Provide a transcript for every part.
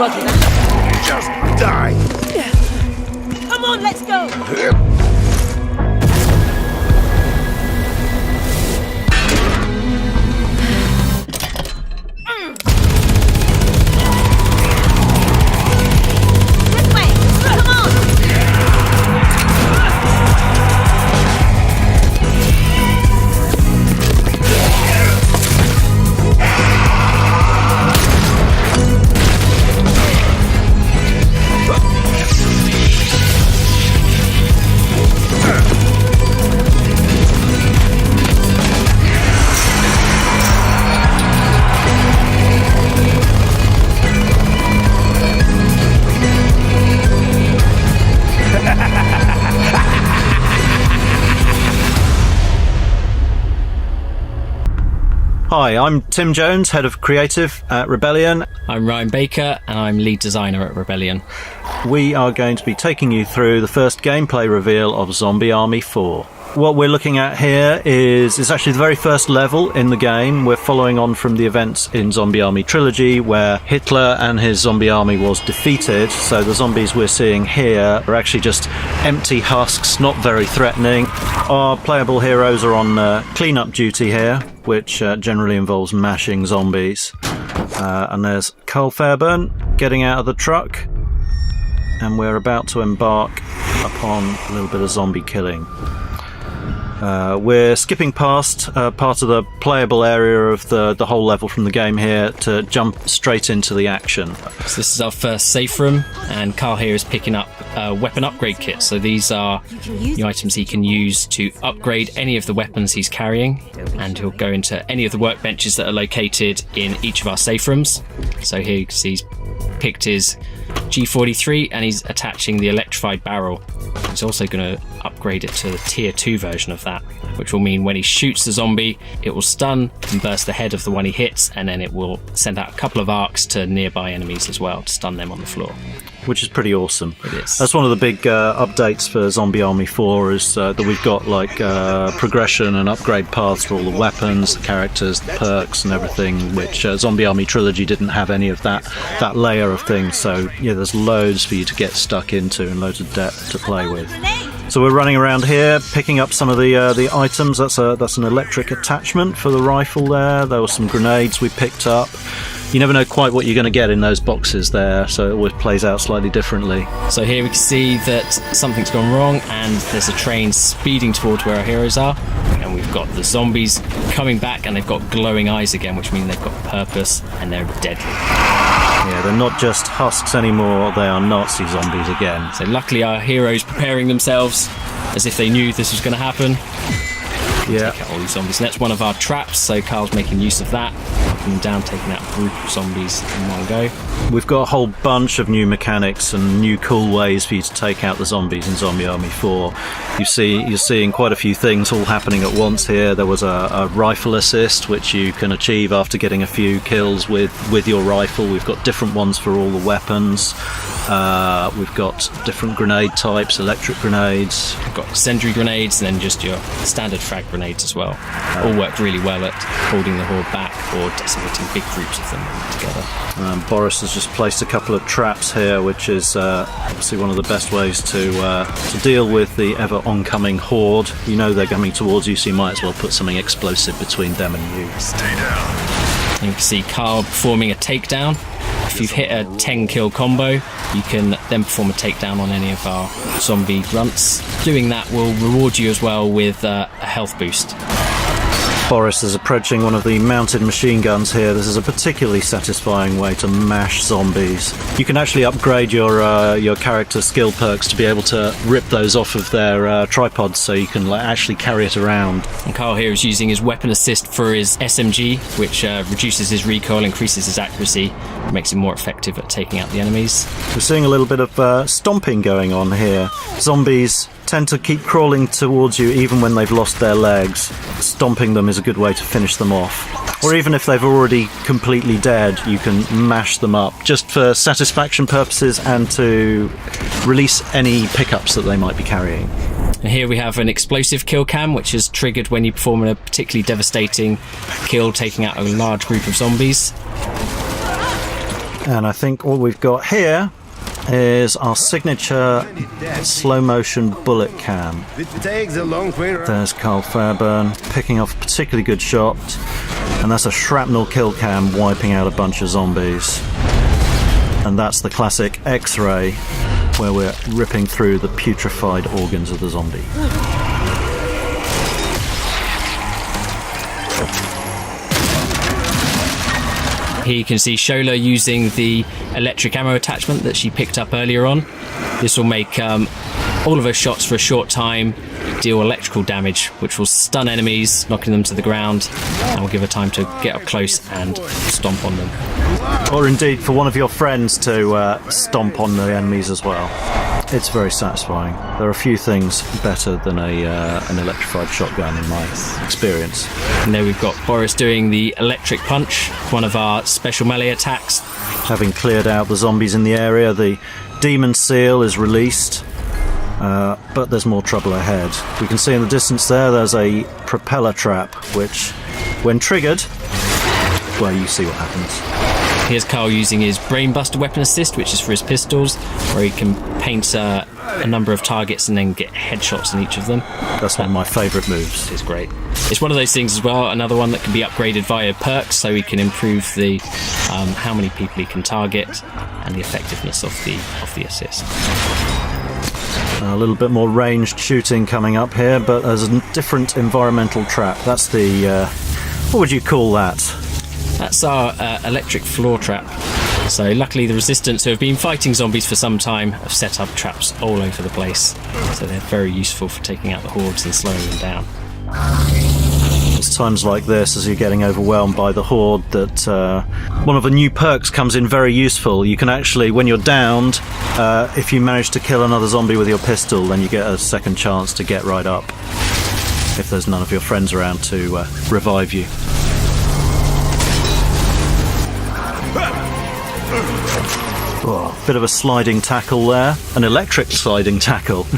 Roger that. Just die. Come on, let's go. This way. Come on. Hi, I'm Tim Jones, Head of Creative at Rebellion. I'm Ryan Baker, and I'm Lead Designer at Rebellion. We are going to be taking you through the first gameplay reveal of Zombie Army 4. What we're looking at here is actually the very first level in the game. We're following on from the events in Zombie Army Trilogy, where Hitler and his zombie army was defeated. So the zombies we're seeing here are actually just empty husks, not very threatening. Our playable heroes are on clean-up duty here, which generally involves mashing zombies. And there's Carl Fairburn getting out of the truck, and we're about to embark upon a little bit of zombie killing. We're skipping past part of the playable area of the whole level from the game here to jump straight into the action. So this is our first safe room, and Carl here is picking up a weapon upgrade kit. So these are the items he can use to upgrade any of the weapons he's carrying, and he'll go into any of the workbenches that are located in each of our safe rooms. So here you can see he's picked his G43 and he's attaching the electrified barrel. He's also going to upgrade it to the tier 2 version of that, which will mean when he shoots the zombie, it will stun and burst the head of the one he hits, and then it will send out a couple of arcs to nearby enemies as well to stun them on the floor. Which is pretty awesome. It is. That's one of the big updates for Zombie Army 4 is that we've got like progression and upgrade paths for all the weapons, the characters, the perks and everything, which Zombie Army Trilogy didn't have any of that layer of things. So yeah, there's loads for you to get stuck into and loads of depth to play with. So we're running around here, picking up some of the items. That's an electric attachment for the rifle there. There were some grenades we picked up. You never know quite what you're going to get in those boxes there, so it always plays out slightly differently. So here we can see that something's gone wrong, and there's a train speeding towards where our heroes are, and we've got the zombies coming back, and they've got glowing eyes again, which means they've got purpose and they're deadly. Yeah, they're not just husks anymore, they are Nazi zombies again. So luckily our heroes preparing themselves as if they knew this was going to happen. Yeah. Take out all these zombies. And that's one of our traps, so Carl's making use of that, knocking them down, taking out a group of zombies in one go. We've got a whole bunch of new mechanics and new cool ways for you to take out the zombies in Zombie Army 4. You're seeing quite a few things all happening at once here. There was a rifle assist, which you can achieve after getting a few kills with your rifle. We've got different ones for all the weapons. We've got different grenade types, electric grenades. We've got incendiary grenades and then just your standard frag grenades as well. All work really well at holding the horde back or decimating big groups of them together. Boris has just placed a couple of traps here, which is obviously one of the best ways to deal with the ever oncoming horde. You know they're coming towards you, so you might as well put something explosive between them and you. Stay down. And you can see Carl performing a takedown. If you've hit a 10 kill combo, you can then perform a takedown on any of our zombie grunts. Doing that will reward you as well with a health boost. Boris is approaching one of the mounted machine guns here. This is a particularly satisfying way to mash zombies. You can actually upgrade your character's skill perks to be able to rip those off of their tripods, so you can actually carry it around. And Carl here is using his weapon assist for his SMG, which reduces his recoil, increases his accuracy, makes him more effective at taking out the enemies. We're seeing a little bit of stomping going on here. Zombies tend to keep crawling towards you even when they've lost their legs. Stomping them is a good way to finish them off. Or even if they've already completely dead, you can mash them up just for satisfaction purposes and to release any pickups that they might be carrying. And here we have an explosive kill cam, which is triggered when you perform a particularly devastating kill, taking out a large group of zombies. And I think all we've got here is our signature slow motion bullet cam. There's Carl Fairburn picking off a particularly good shot, and that's a shrapnel kill cam wiping out a bunch of zombies. And that's the classic X-ray where we're ripping through the putrefied organs of the zombie. Here you can see Shola using the electric ammo attachment that she picked up earlier on. This will make all of her shots for a short time deal electrical damage, which will stun enemies, knocking them to the ground, and will give her time to get up close and stomp on them. Or indeed for one of your friends to stomp on the enemies as well. It's very satisfying. There are a few things better than an electrified shotgun in my experience. And there we've got Boris doing the electric punch, one of our special melee attacks. Having cleared out the zombies in the area, the demon seal is released, but there's more trouble ahead. We can see in the distance there's a propeller trap, which, when triggered, well, you see what happens. Here's Carl using his Brainbuster weapon assist, which is for his pistols, where he can paint a number of targets and then get headshots on each of them. That's one of my favourite moves. It's great. It's one of those things as well, another one that can be upgraded via perks, so he can improve the how many people he can target and the effectiveness of the assist. A little bit more ranged shooting coming up here, but there's a different environmental trap. That's the... what would you call that? That's our electric floor trap. So luckily the Resistance, who have been fighting zombies for some time, have set up traps all over the place. So they're very useful for taking out the hordes and slowing them down. It's times like this, as you're getting overwhelmed by the horde, that one of the new perks comes in very useful. You can actually, when you're downed, if you manage to kill another zombie with your pistol, then you get a second chance to get right up, if there's none of your friends around to revive you. Oh, bit of a sliding tackle there. An electric sliding tackle.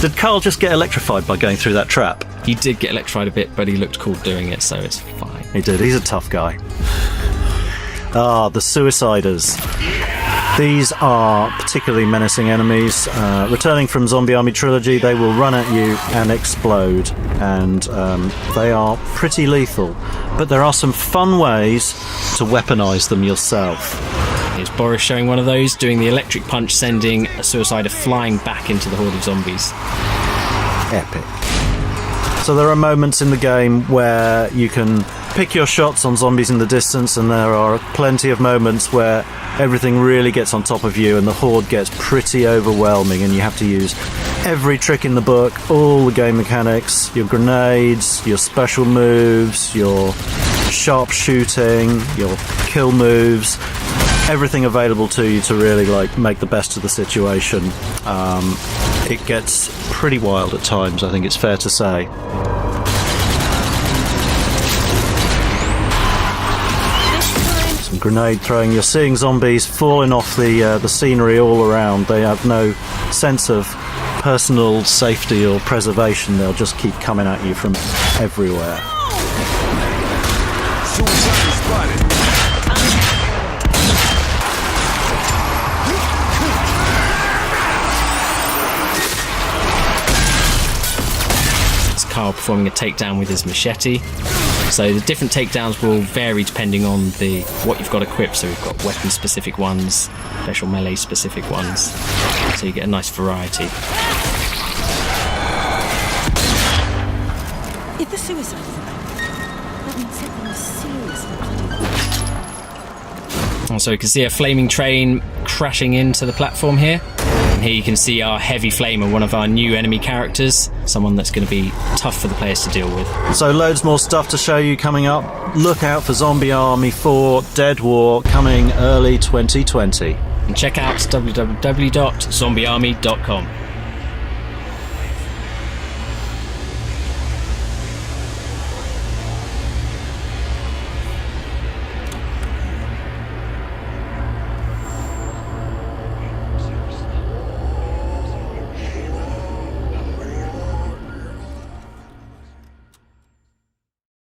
Did Carl just get electrified by going through that trap? He did get electrified a bit, but he looked cool doing it, so it's fine. He did. He's a tough guy. Ah, the Suiciders. These are particularly menacing enemies. Returning from Zombie Army Trilogy, they will run at you and explode, and they are pretty lethal. But there are some fun ways to weaponize them yourself. Here's Boris showing one of those, doing the electric punch, sending a Suicider flying back into the horde of zombies. Epic. So there are moments in the game where you can pick your shots on zombies in the distance, and there are plenty of moments where everything really gets on top of you and the horde gets pretty overwhelming, and you have to use every trick in the book, all the game mechanics, your grenades, your special moves, your sharp shooting, your kill moves, everything available to you to really make the best of the situation. It gets pretty wild at times, I think it's fair to say. Some grenade throwing. You're seeing zombies falling off the scenery all around. They have no sense of personal safety or preservation. They'll just keep coming at you from everywhere. Carl performing a takedown with his machete. So the different takedowns will vary depending on what you've got equipped. So we've got weapon specific ones, special melee specific ones, so you get a nice variety. If the Suicides are back, that means something is seriously. Also, you can see a flaming train crashing into the platform here. And here you can see our Heavy Flamer, one of our new enemy characters, someone that's going to be tough for the players to deal with. So loads more stuff to show you coming up. Look out for Zombie Army 4 Dead War coming early 2020. And check out www.zombiearmy.com.